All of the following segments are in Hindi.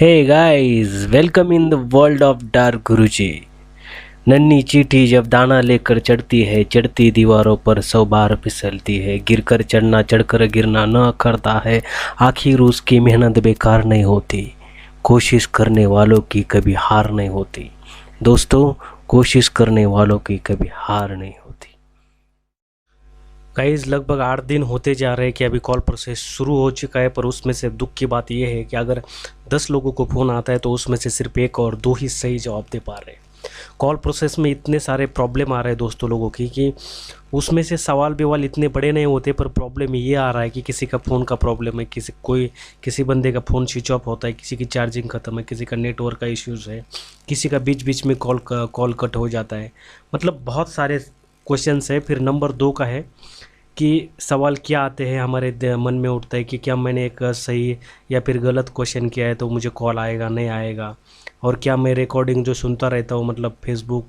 Hey guys, welcome in the world of dark Guruji. नन्ही चींटी जब दाना लेकर चढ़ती है, चढ़ती दीवारों पर 100 बार फिसलती है। गिरकर चढ़ना, चढ़कर गिरना न करता है, आखिर उसकी मेहनत बेकार नहीं होती। कोशिश करने वालों की कभी हार नहीं होती। दोस्तों, कोशिश करने वालों की कभी हार नहीं होती। गाइस, लगभग 8 दिन होते जा रहे हैं कि अभी कॉल प्रोसेस शुरू हो चुका है, पर उसमें से दुख की बात यह है कि अगर 10 लोगों को फ़ोन आता है तो उसमें से सिर्फ 1 और 2 ही सही जवाब दे पा रहे हैं। कॉल प्रोसेस में इतने सारे प्रॉब्लम आ रहे हैं दोस्तों लोगों की कि उसमें से सवाल विवाल इतने बड़े नहीं होते, पर प्रॉब्लम ये आ रहा है कि किसी का फ़ोन का प्रॉब्लम है, किसी बंदे का फ़ोन स्विच ऑफ होता है, किसी की चार्जिंग ख़त्म है, किसी का नेटवर्क का इश्यूज़ है, किसी का बीच बीच में कॉल कट हो जाता है। मतलब बहुत सारे क्वेश्चंस है। फिर नंबर 2 का है कि सवाल क्या आते हैं हमारे मन में उठता है कि क्या मैंने एक सही या फिर गलत क्वेश्चन किया है तो मुझे कॉल आएगा नहीं आएगा, और क्या मैं रिकॉर्डिंग जो सुनता रहता हूँ मतलब फेसबुक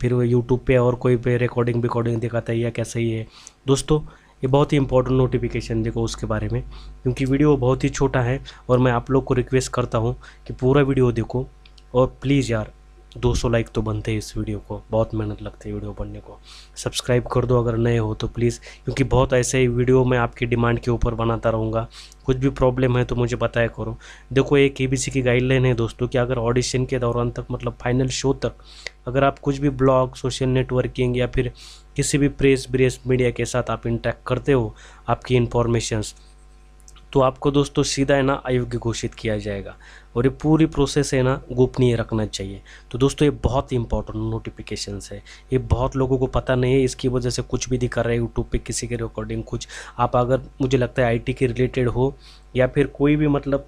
फिर यूट्यूब पे और कोई पे रिकॉर्डिंग दिखाता है या क्या सही है। दोस्तों, ये बहुत ही इंपॉर्टेंट नोटिफिकेशन देखो उसके बारे में, क्योंकि वीडियो बहुत ही छोटा है और मैं आप लोग को रिक्वेस्ट करता हूँ कि पूरा वीडियो देखो। और प्लीज़ यार, 200 लाइक तो बनते हैं इस वीडियो को, बहुत मेहनत लगती है वीडियो बनने को। सब्सक्राइब कर दो अगर नए हो तो प्लीज़, क्योंकि बहुत ऐसे ही वीडियो मैं आपकी डिमांड के ऊपर बनाता रहूँगा। कुछ भी प्रॉब्लम है तो मुझे बताया करो। देखो, एक केबीसी की गाइडलाइन है दोस्तों कि अगर ऑडिशन के दौरान तक मतलब फाइनल शो तक अगर आप कुछ भी ब्लॉग, सोशल नेटवर्किंग या फिर किसी भी प्रेस ब्रेस मीडिया के साथ आप इंटरेक्ट करते हो आपकी इन्फॉर्मेशंस, तो आपको दोस्तों सीधा है ना अयोग्य घोषित किया जाएगा, और ये पूरी प्रोसेस है ना गोपनीय रखना चाहिए। तो दोस्तों, ये बहुत ही इंपॉर्टेंट नोटिफिकेशंस है, ये बहुत लोगों को पता नहीं है। इसकी वजह से कुछ भी दिखा रहा है यूट्यूब पे, किसी के रिकॉर्डिंग कुछ। आप अगर मुझे लगता है आईटी के रिलेटेड हो या फिर कोई भी मतलब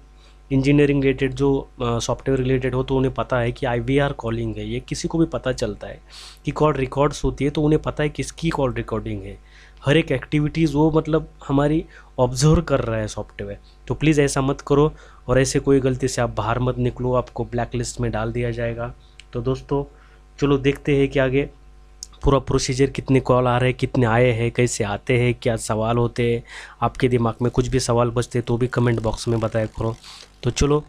इंजीनियरिंग रिलेटेड जो सॉफ्टवेयर रिलेटेड हो, तो उन्हें पता है कि IVR कॉलिंग है। ये किसी को भी पता चलता है कि कॉल रिकॉर्ड्स होती है, तो उन्हें पता है किसकी कॉल रिकॉर्डिंग है। हर एक एक्टिविटीज़ वो मतलब हमारी ऑब्जर्व कर रहा है सॉफ्टवेयर। तो प्लीज़ ऐसा मत करो, और ऐसे कोई गलती से आप बाहर मत निकलो, आपको ब्लैक लिस्ट में डाल दिया जाएगा। तो दोस्तों, चलो देखते हैं कि आगे पूरा प्रोसीजर, कितने कॉल आ रहे हैं, कितने आए हैं, कैसे आते हैं, क्या सवाल होते हैं। आपके दिमाग में कुछ भी सवाल बचते तो भी कमेंट बॉक्स में बताया करो। तो चलो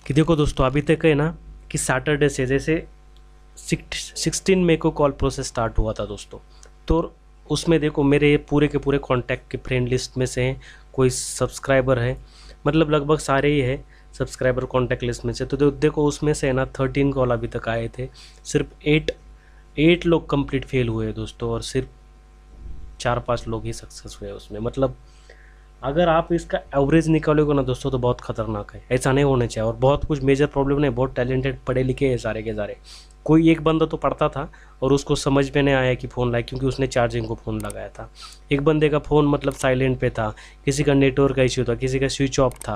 कि देखो दोस्तों, अभी तक है ना कि सैटरडे से जैसे 16 मई को कॉल प्रोसेस स्टार्ट हुआ था दोस्तों। तो उसमें देखो मेरे पूरे के पूरे कॉन्टैक्ट के फ्रेंड लिस्ट में से हैं, कोई सब्सक्राइबर है, मतलब लगभग सारे ही है सब्सक्राइबर कॉन्टैक्ट लिस्ट में से। तो देखो उसमें से है ना 13 कॉल अभी तक आए थे, सिर्फ 8 लोग कंप्लीट फेल हुए दोस्तों, और सिर्फ 4-5 लोग ही सक्सेस हुए उसमें। मतलब अगर आप इसका एवरेज निकालोगे ना दोस्तों तो बहुत खतरनाक है, ऐसा नहीं होना चाहिए। और बहुत कुछ मेजर प्रॉब्लम नहीं, बहुत टैलेंटेड पढ़े लिखे हैं सारे के सारे। कोई एक बंदा तो पढ़ता था और उसको समझ में नहीं आया कि फ़ोन लाए, क्योंकि उसने चार्जिंग को फ़ोन लगाया था। एक बंदे का फ़ोन मतलब साइलेंट पे था, किसी का नेटवर्क का इश्यू था, किसी का स्विच ऑफ था,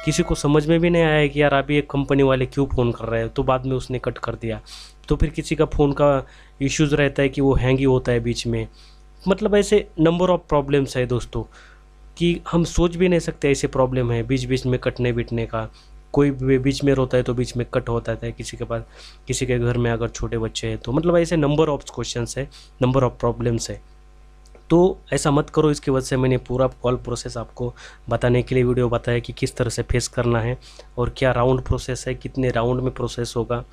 किसी को समझ में भी नहीं आया कि यार अभी एक कंपनी वाले क्यों फ़ोन कर रहे हैं, तो बाद में उसने कट कर दिया। तो फिर किसी का फ़ोन का इश्यूज़ रहता है कि वो हैंग ही होता है बीच में। मतलब ऐसे नंबर ऑफ़ प्रॉब्लम्स है दोस्तों कि हम सोच भी नहीं सकते ऐसे प्रॉब्लम है, बीच बीच में कटने बिटने का। कोई भी बीच में रोता है तो बीच में कट होता है, किसी के पास, किसी के घर में अगर छोटे बच्चे हैं तो मतलब ऐसे नंबर ऑफ क्वेश्चंस है, नंबर ऑफ प्रॉब्लम्स है। तो ऐसा मत करो। इसकी वजह से मैंने पूरा कॉल प्रोसेस आपको बताने के लिए वीडियो बताया कि किस तरह से फेस करना है और क्या राउंड प्रोसेस है, कितने राउंड में प्रोसेस होगा।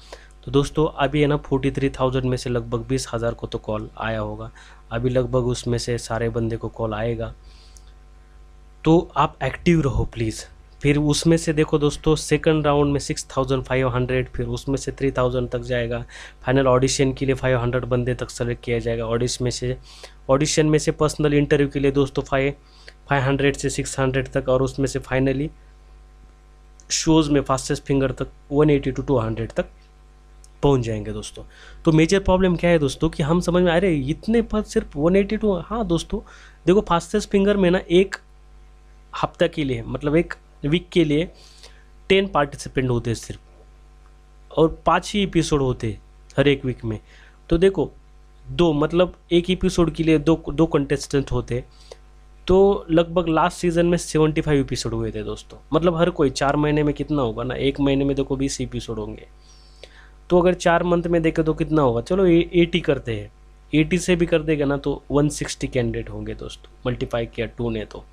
तो दोस्तों, अभी है ना 43,000 में से लगभग 20,000 को तो कॉल आया होगा, अभी लगभग उसमें से सारे बंदे को कॉल आएगा। तो आप एक्टिव रहो प्लीज़। फिर उसमें से देखो दोस्तों, सेकंड राउंड में 6,500, फिर उसमें से 3,000 तक जाएगा। फाइनल ऑडिशन के लिए 500 बंदे तक सेलेक्ट किया जाएगा। ऑडिशन में से पर्सनल इंटरव्यू के लिए दोस्तों 500 से 600 तक, और उसमें से फाइनली शोज़ में फास्टेस्ट फिंगर तक 180 to 200 तक पहुंच जाएंगे दोस्तों। तो मेजर प्रॉब्लम क्या है दोस्तों कि हम समझ में आ रहे इतने पर सिर्फ 180 to, हाँ दोस्तों देखो, फास्टेस्ट फिंगर में ना एक हफ्ता के लिए मतलब एक वीक के लिए 10 पार्टिसिपेंट होते हैं सिर्फ, और 5 ही एपिसोड होते हैं हर एक वीक में। तो देखो, दो मतलब एक एपिसोड के लिए दो कंटेस्टेंट होते। तो लगभग लास्ट सीज़न में 75 एपिसोड हुए थे दोस्तों। मतलब हर कोई 4 महीने में कितना होगा ना, एक महीने में देखो 20 एपिसोड होंगे। तो अगर 4 मंथ में देखें तो कितना होगा, चलो 80 करते हैं, 80 से भी कर देगा ना तो 160 कैंडिडेट होंगे दोस्तों, मल्टीप्लाई किया 2 ने तो,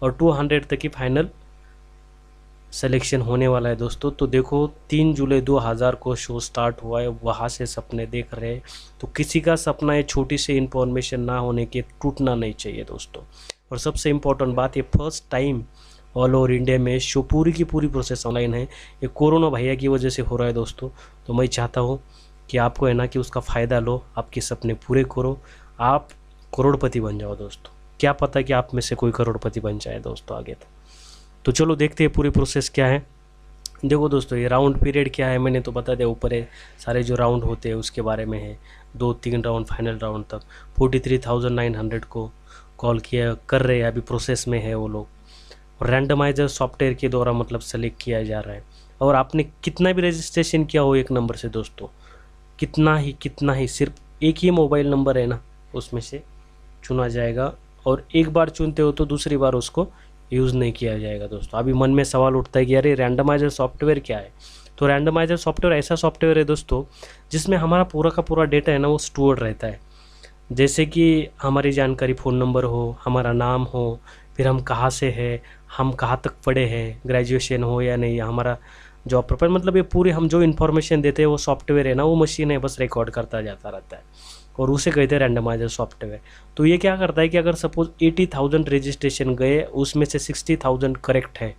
और 200 तक की फाइनल सिलेक्शन होने वाला है दोस्तों। तो देखो 3 जुलाई 2000 को शो स्टार्ट हुआ है, वहाँ से सपने देख रहे हैं। तो किसी का सपना ये छोटी सी इन्फॉर्मेशन ना होने के टूटना नहीं चाहिए दोस्तों। और सबसे इम्पोर्टेंट बात, ये first time all over India में शो पूरी की पूरी प्रोसेस ऑनलाइन है। ये कोरोना भैया की वजह से हो रहा है दोस्तों। तो मैं चाहता हूँ कि आपको है ना कि उसका फ़ायदा लो, आपके सपने पूरे करो, आप करोड़पति बन जाओ दोस्तों। क्या पता कि आप में से कोई करोड़पति बन जाए दोस्तों आगे तो चलो देखते हैं पूरी प्रोसेस क्या है। देखो दोस्तों, ये राउंड पीरियड क्या है मैंने तो बता दिया, ऊपर है सारे जो राउंड होते हैं उसके बारे में है। 2-3 राउंड, फाइनल राउंड तक 43,900 को कॉल किया कर रहे हैं, अभी प्रोसेस में है वो लोग। रैंडमाइजर सॉफ्टवेयर के द्वारा मतलब सेलेक्ट किया जा रहा है। और आपने कितना भी रजिस्ट्रेशन किया हो एक नंबर से दोस्तों, कितना ही सिर्फ एक ही मोबाइल नंबर है ना, उसमें से चुना जाएगा। और एक बार चुनते हो तो दूसरी बार उसको यूज़ नहीं किया जाएगा दोस्तों। अभी मन में सवाल उठता है कि अरे रैंडमाइजर सॉफ्टवेयर क्या है। तो रैंडमाइजर सॉफ्टवेयर ऐसा सॉफ्टवेयर है दोस्तों जिसमें हमारा पूरा का पूरा डेटा है ना वो स्टोर रहता है। जैसे कि हमारी जानकारी, फ़ोन नंबर हो, हमारा नाम हो, फिर हम कहाँ से है, हम कहाँ तक पढ़े हैं, ग्रेजुएशन हो या नहीं, हमारा जॉब प्रोफाइल, मतलब ये पूरे हम जो इन्फॉर्मेशन देते हैं वो सॉफ्टवेयर है ना, वो मशीन है बस रिकॉर्ड करता जाता रहता है। और उसे कहते हैं रैंडमाइजर सॉफ्टवेयर। तो ये क्या करता है कि अगर सपोज 80,000 रजिस्ट्रेशन गए, उसमें से 60,000 करेक्ट है,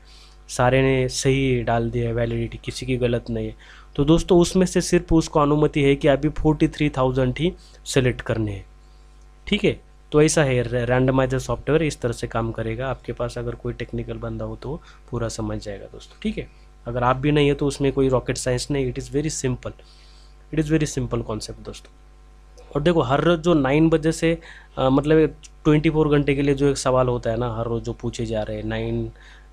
सारे ने सही डाल दिया है, वैलिडिटी किसी की गलत नहीं है, तो दोस्तों उसमें से सिर्फ उसको अनुमति है कि अभी 43,000 ही सेलेक्ट करने हैं। ठीक है, तो ऐसा है रैंडमाइजर सॉफ्टवेयर, इस तरह से काम करेगा। आपके पास अगर कोई टेक्निकल बंदा हो तो पूरा समझ जाएगा दोस्तों। ठीक है, अगर आप भी नहीं है तो उसमें कोई रॉकेट साइंस नहीं, it is very simple concept दोस्तों। और देखो हर रोज़ जो 9 बजे से मतलब 24 घंटे के लिए जो एक सवाल होता है ना, हर रोज़ जो पूछे जा रहे हैं 9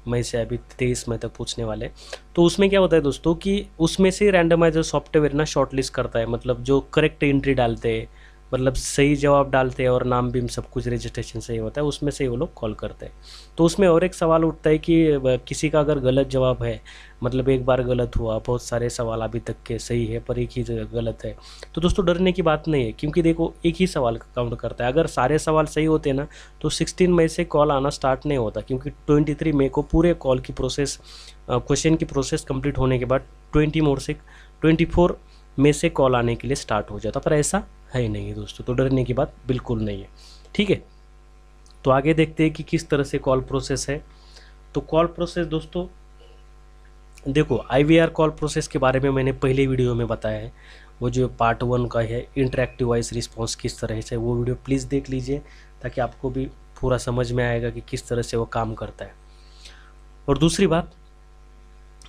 मई से अभी 23 मई तक पूछने वाले, तो उसमें क्या होता है दोस्तों कि उसमें से रैंडमाइजर सॉफ्टवेयर ना शॉर्टलिस्ट करता है, मतलब जो करेक्ट एंट्री डालते हैं, मतलब सही जवाब डालते हैं और नाम भी सब कुछ रजिस्ट्रेशन सही होता है, उसमें से ही वो लोग कॉल करते हैं। तो उसमें और एक सवाल उठता है कि किसी का अगर गलत जवाब है, मतलब एक बार गलत हुआ, बहुत सारे सवाल अभी तक के सही है पर एक ही गलत है, तो दोस्तों डरने की बात नहीं है, क्योंकि देखो एक ही सवाल काउंट करता है। अगर सारे सवाल सही होते ना तो 16 मई से कॉल आना स्टार्ट नहीं होता, क्योंकि 23 मई को पूरे कॉल की प्रोसेस, क्वेश्चन की प्रोसेस कंप्लीट होने के बाद 24 मई से कॉल आने के लिए स्टार्ट हो जाता। पर ऐसा है ही नहीं है दोस्तों, तो डरने की बात बिल्कुल नहीं है। ठीक है, तो आगे देखते हैं कि किस तरह से कॉल प्रोसेस है। तो कॉल प्रोसेस दोस्तों देखो, IVR कॉल प्रोसेस के बारे में मैंने पहले वीडियो में बताया है, वो जो पार्ट 1 का है इंटरेक्टिव वॉइस रिस्पॉन्स किस तरह से, वो वीडियो प्लीज़ देख लीजिए ताकि आपको भी पूरा समझ में आएगा कि किस तरह से वो काम करता है। और दूसरी बात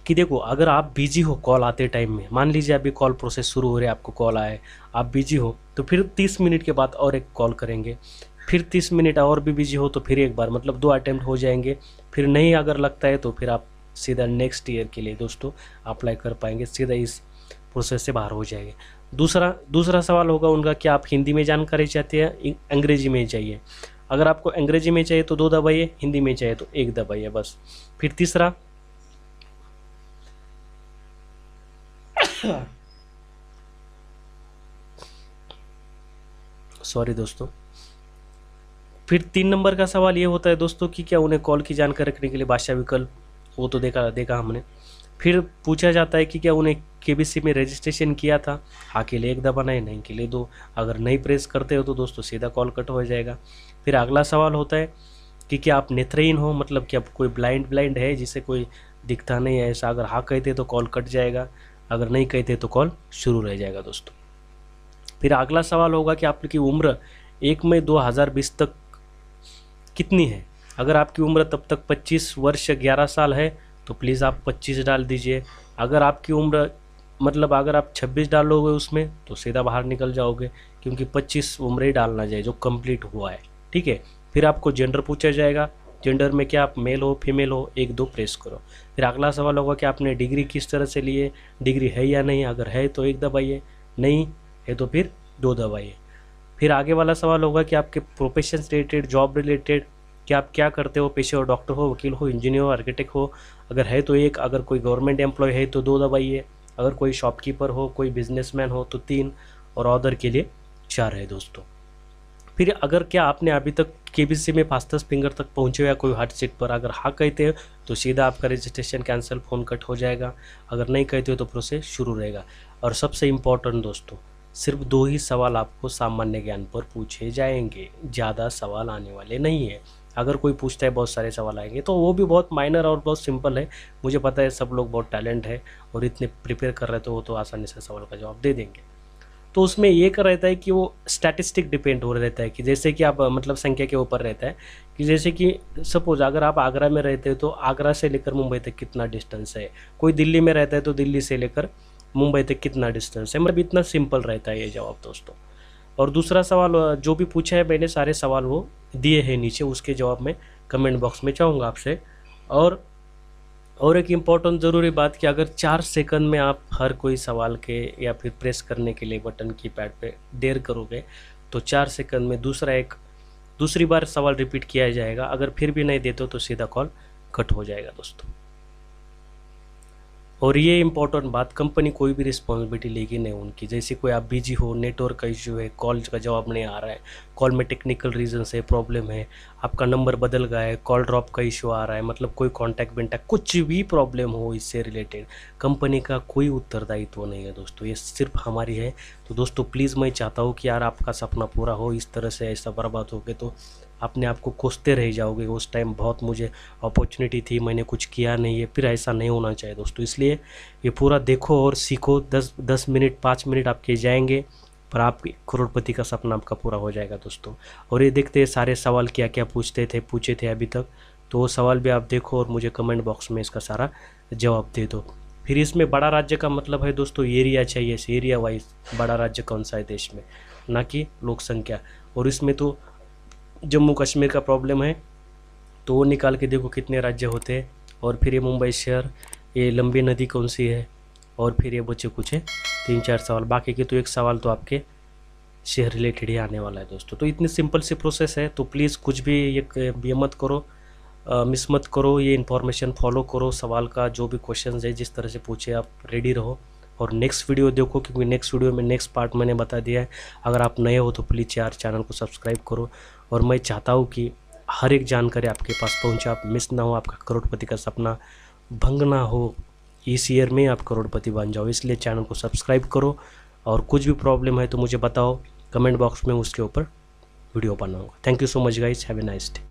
कि देखो अगर आप बिजी हो कॉल आते टाइम में, मान लीजिए अभी कॉल प्रोसेस शुरू हो रही है, आपको कॉल आए, आप बिजी हो, तो फिर 30 मिनट के बाद और एक कॉल करेंगे, फिर 30 मिनट और भी बिजी हो तो फिर एक बार, मतलब 2 अटेम्प्ट हो जाएंगे। फिर नहीं अगर लगता है तो फिर आप सीधा नेक्स्ट ईयर के लिए दोस्तों अप्लाई कर पाएंगे, सीधा इस प्रोसेस से बाहर हो जाएंगे। दूसरा सवाल होगा उनका कि आप हिंदी में जानकारी चाहते हैं, अंग्रेजी में चाहिए। अगर आपको अंग्रेजी में चाहिए तो 2 दबाइए, हिंदी में चाहिए तो 1 दबाइए बस। फिर तीसरा सॉरी दोस्तों, फिर 3 नंबर का सवाल ये होता है दोस्तों कि क्या उन्हें कॉल की जानकारी रखने के लिए भाषा विकल्प, वो तो देखा हमने। फिर पूछा जाता है कि क्या उन्हें KBC में रजिस्ट्रेशन किया था, हाँ के लिए 1 दबाना है, नहीं के लिए 2। अगर नहीं प्रेस करते हो तो दोस्तों सीधा कॉल कट हो जाएगा। फिर अगला सवाल होता है कि क्या आप नेत्रहीन हो, मतलब क्या कोई ब्लाइंड है जिसे कोई दिखता नहीं है ऐसा, अगर हाँ कहते तो कॉल कट जाएगा, अगर नहीं कहते तो कॉल शुरू रह जाएगा दोस्तों। फिर अगला सवाल होगा कि आपकी उम्र 1 मई 2020 तक कितनी है। अगर आपकी उम्र तब तक 25 वर्ष 11 साल है तो प्लीज़ आप 25 डाल दीजिए। अगर आपकी उम्र, मतलब अगर आप 26 डालोगे उसमें तो सीधा बाहर निकल जाओगे, क्योंकि 25 उम्र ही डालना चाहिए जो कंप्लीट हुआ है। ठीक है, फिर आपको जेंडर पूछा जाएगा, जेंडर में क्या आप मेल हो फीमेल हो, 1-2 प्रेस करो। फिर अगला सवाल होगा कि आपने डिग्री किस तरह से लिए, डिग्री है या नहीं, अगर है तो 1 दबाइए, नहीं है तो फिर 2 दबाइए। फिर आगे वाला सवाल होगा कि आपके प्रोफेशन रिलेटेड, जॉब रिलेटेड, कि आप क्या करते हो, पेशे हो, डॉक्टर हो, वकील हो, इंजीनियर हो, आर्किटेक्ट हो, अगर है तो 1, अगर कोई गवर्नमेंट एम्प्लॉय है तो 2 दबाइए, अगर कोई शॉपकीपर हो, कोई बिजनेसमैन हो तो 3, और अदर के लिए 4 है दोस्तों। फिर अगर क्या आपने अभी तक केबीसी में फास्टेस्ट फिंगर तक पहुँचे हो या कोई हॉट सीट पर, अगर हाँ कहते हो तो सीधा आपका रजिस्ट्रेशन कैंसिल, फ़ोन कट हो जाएगा। अगर नहीं कहते हो तो प्रोसेस शुरू रहेगा। और सबसे इम्पोर्टेंट दोस्तों, सिर्फ 2 ही सवाल आपको सामान्य ज्ञान पर पूछे जाएंगे, ज़्यादा सवाल आने वाले नहीं है। अगर कोई पूछता है बहुत सारे सवाल आएंगे तो वो भी बहुत माइनर और बहुत सिंपल है। मुझे पता है सब लोग बहुत टैलेंट है और इतने प्रिपेयर कर रहे, तो वो तो आसानी से सवाल का जवाब दे देंगे। तो उसमें ये कर रहता है कि वो स्टैटिस्टिक डिपेंड हो रहता है कि जैसे कि आप मतलब संख्या के ऊपर रहता है कि जैसे कि सपोज अगर आप आगरा में रहते हो तो आगरा से लेकर मुंबई तक कितना डिस्टेंस है, कोई दिल्ली में रहता है तो दिल्ली से लेकर मुंबई तक कितना डिस्टेंस है। मतलब इतना सिंपल रहता है ये जवाब दोस्तों। और दूसरा सवाल जो भी पूछा है मैंने, सारे सवाल वो दिए हैं नीचे, उसके जवाब में कमेंट बॉक्स में चाहूँगा आपसे। और एक इम्पॉर्टेंट ज़रूरी बात कि अगर 4 सेकंड में आप हर कोई सवाल के या फिर प्रेस करने के लिए बटन की पैड पे देर करोगे तो 4 सेकंड में दूसरी बार सवाल रिपीट किया जाएगा। अगर फिर भी नहीं देते तो सीधा कॉल कट हो जाएगा दोस्तों। और ये इम्पोर्टेंट बात, कंपनी कोई भी रिस्पॉन्सिबिलिटी लेगी नहीं उनकी। जैसे कोई आप बिजी हो, नेटवर्क का इशू है, कॉल का जवाब नहीं आ रहा है, कॉल में टेक्निकल रीजन से प्रॉब्लम है, आपका नंबर बदल गया है, कॉल ड्रॉप का इशू आ रहा है, मतलब कोई कॉन्टैक्ट विंटैक्ट कुछ भी प्रॉब्लम हो इससे रिलेटेड, कंपनी का कोई उत्तरदायित्व नहीं है दोस्तों, ये सिर्फ हमारी है। तो दोस्तों प्लीज़ मैं चाहता हूँ कि यार आपका सपना पूरा हो। इस तरह से ऐसा बर्बाद हो गए तो अपने आप को कोसते रह जाओगे। उस टाइम बहुत मुझे अपॉर्चुनिटी थी, मैंने कुछ किया नहीं है, फिर ऐसा नहीं होना चाहिए दोस्तों। इसलिए ये पूरा देखो और सीखो। 10 मिनट 5 मिनट आपके जाएंगे पर आप करोड़पति का सपना आपका पूरा हो जाएगा दोस्तों। और ये देखते हैं सारे सवाल क्या क्या पूछे थे अभी तक, तो वो सवाल भी आप देखो और मुझे कमेंट बॉक्स में इसका सारा जवाब दे दो। फिर इसमें बड़ा राज्य का मतलब है दोस्तों एरिया चाहिए, एरिया वाइज बड़ा राज्य कौन सा है देश में, ना कि लोक संख्या। और इसमें तो जम्मू कश्मीर का प्रॉब्लम है तो वो निकाल के देखो कितने राज्य होते हैं। और फिर ये मुंबई शहर, ये लंबी नदी कौन सी है, और फिर ये बच्चे कुछ है 3-4 सवाल, बाकी के तो एक सवाल तो आपके शहर रिलेटेड ही आने वाला है दोस्तों। तो इतनी सिंपल सी प्रोसेस है, तो प्लीज़ कुछ भी ये मत करो, मिस मत करो, ये इन्फॉर्मेशन फॉलो करो। सवाल का जो भी क्वेश्चन है जिस तरह से पूछे आप रेडी रहो और नेक्स्ट वीडियो देखो, क्योंकि नेक्स्ट वीडियो में नेक्स्ट पार्ट मैंने बता दिया है। अगर आप नए हो तो प्लीज़ यार चैनल को सब्सक्राइब करो। और मैं चाहता हूँ कि हर एक जानकारी आपके पास पहुँचे, आप मिस ना हो, आपका करोड़पति का सपना भंग ना हो, इस ईयर में आप करोड़पति बन जाओ। इसलिए चैनल को सब्सक्राइब करो और कुछ भी प्रॉब्लम है तो मुझे बताओ कमेंट बॉक्स में, उसके ऊपर वीडियो बनाऊँगा। Thank you so much guys, have a nice day.